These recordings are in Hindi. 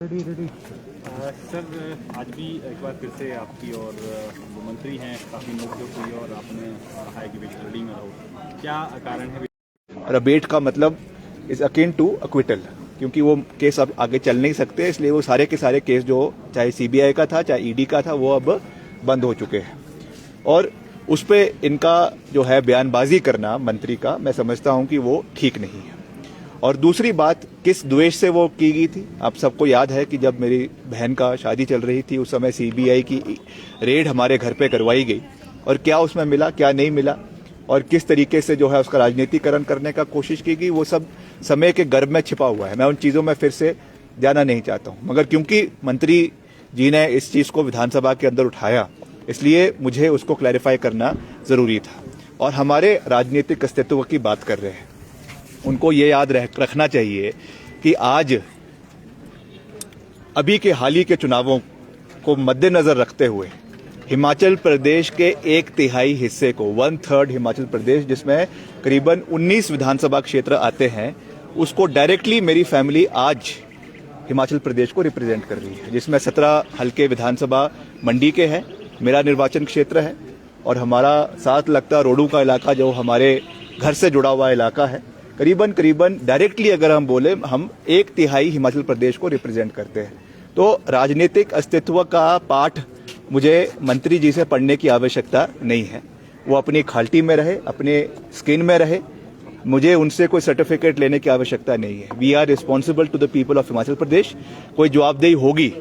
सर, आज भी एक बार फिर से आपकी और जो मंत्री हैं काफ़ी नोकझोंक हुई और आपने कहा है कि वेजिटरी में रहो, क्या कारण है? रबेट का मतलब इज अकिन टू अक्विटल, क्योंकि वो केस अब आगे चल नहीं सकते, इसलिए वो सारे के सारे केस जो चाहे सीबीआई का था चाहे ईडी का था वो अब बंद हो चुके हैं। और उस पर इनका जो है बयानबाजी करना मंत्री का, मैं समझता हूं कि वो ठीक नहीं है। और दूसरी बात, किस द्वेष से वो की गई थी, आप सबको याद है कि जब मेरी बहन का शादी चल रही थी उस समय सीबीआई की रेड हमारे घर पे करवाई गई, और क्या उसमें मिला क्या नहीं मिला और किस तरीके से जो है उसका राजनीतिकरण करने का कोशिश की गई, वो सब समय के गर्भ में छिपा हुआ है। मैं उन चीज़ों में फिर से जाना नहीं चाहता हूँ, मगर क्योंकि मंत्री जी ने इस चीज़ को विधानसभा के अंदर उठाया, इसलिए मुझे उसको क्लैरिफाई करना ज़रूरी था। और हमारे राजनीतिक अस्तित्व की बात कर रहे हैं, उनको ये याद रखना चाहिए कि आज अभी के हाल ही के चुनावों को मद्देनजर रखते हुए हिमाचल प्रदेश के 1/3 हिस्से को, 1/3 हिमाचल प्रदेश जिसमें करीबन 19 विधानसभा क्षेत्र आते हैं, उसको डायरेक्टली मेरी फैमिली आज हिमाचल प्रदेश को रिप्रेजेंट कर रही है, जिसमें 17 हल्के विधानसभा मंडी के हैं, मेरा निर्वाचन क्षेत्र है, और हमारा साथ लगता रोडू का इलाका जो हमारे घर से जुड़ा हुआ इलाका है, करीबन डायरेक्टली अगर हम बोले, हम 1/3 हिमाचल प्रदेश को रिप्रेजेंट करते हैं। तो राजनीतिक अस्तित्व का पाठ मुझे मंत्री जी से पढ़ने की आवश्यकता नहीं है। वो अपनी खाल्टी में रहे, अपने स्किन में रहे, मुझे उनसे कोई सर्टिफिकेट लेने की आवश्यकता नहीं है। We are responsible to the people of Himachal Pradesh. कोई जवाबदेही होगी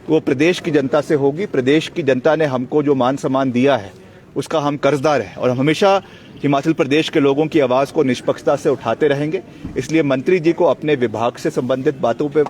वो प्रदेश की जनता से होगी। प्रदेश की जनता ने हमको जो मान सम्मान दिया है उसका हम कर्जदार हैं, और हम हमेशा हिमाचल प्रदेश के लोगों की आवाज़ को निष्पक्षता से उठाते रहेंगे। इसलिए मंत्री जी को अपने विभाग से संबंधित बातों पे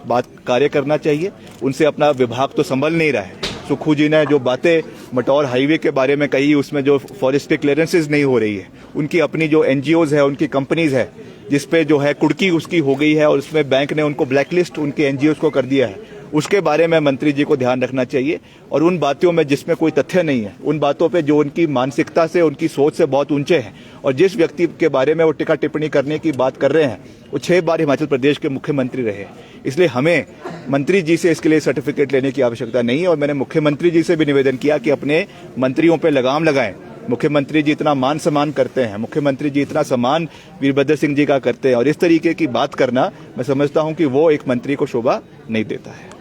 कार्य करना चाहिए। उनसे अपना विभाग तो संभल नहीं रहा है। सुक्खू जी ने जो बातें मटौर हाईवे के बारे में कही, उसमें जो फॉरेस्ट्री क्लियरेंसेज नहीं हो रही है, उनकी अपनी जो एनजीओज है, उनकी कंपनीज है, जिसपे जो है कुड़की उसकी हो गई है, और उसमें बैंक ने उनको ब्लैकलिस्ट उनके एनजीओज को कर दिया है, उसके बारे में मंत्री जी को ध्यान रखना चाहिए। और उन बातों में जिसमें कोई तथ्य नहीं है, उन बातों पे जो उनकी मानसिकता से, उनकी सोच से बहुत ऊंचे हैं, और जिस व्यक्ति के बारे में वो टिक्का टिप्पणी करने की बात कर रहे हैं वो 6 बार हिमाचल प्रदेश के मुख्यमंत्री रहे। इसलिए हमें मंत्री जी से इसके लिए सर्टिफिकेट लेने की आवश्यकता नहीं है। और मैंने मुख्यमंत्री जी से भी निवेदन किया कि अपने मंत्रियों पर लगाम लगाएं। मुख्यमंत्री जी इतना मान सम्मान करते हैं, मुख्यमंत्री जी इतना सम्मान वीरभद्र सिंह जी का करते हैं, और इस तरीके की बात करना मैं समझता हूं कि वो एक मंत्री को शोभा नहीं देता है।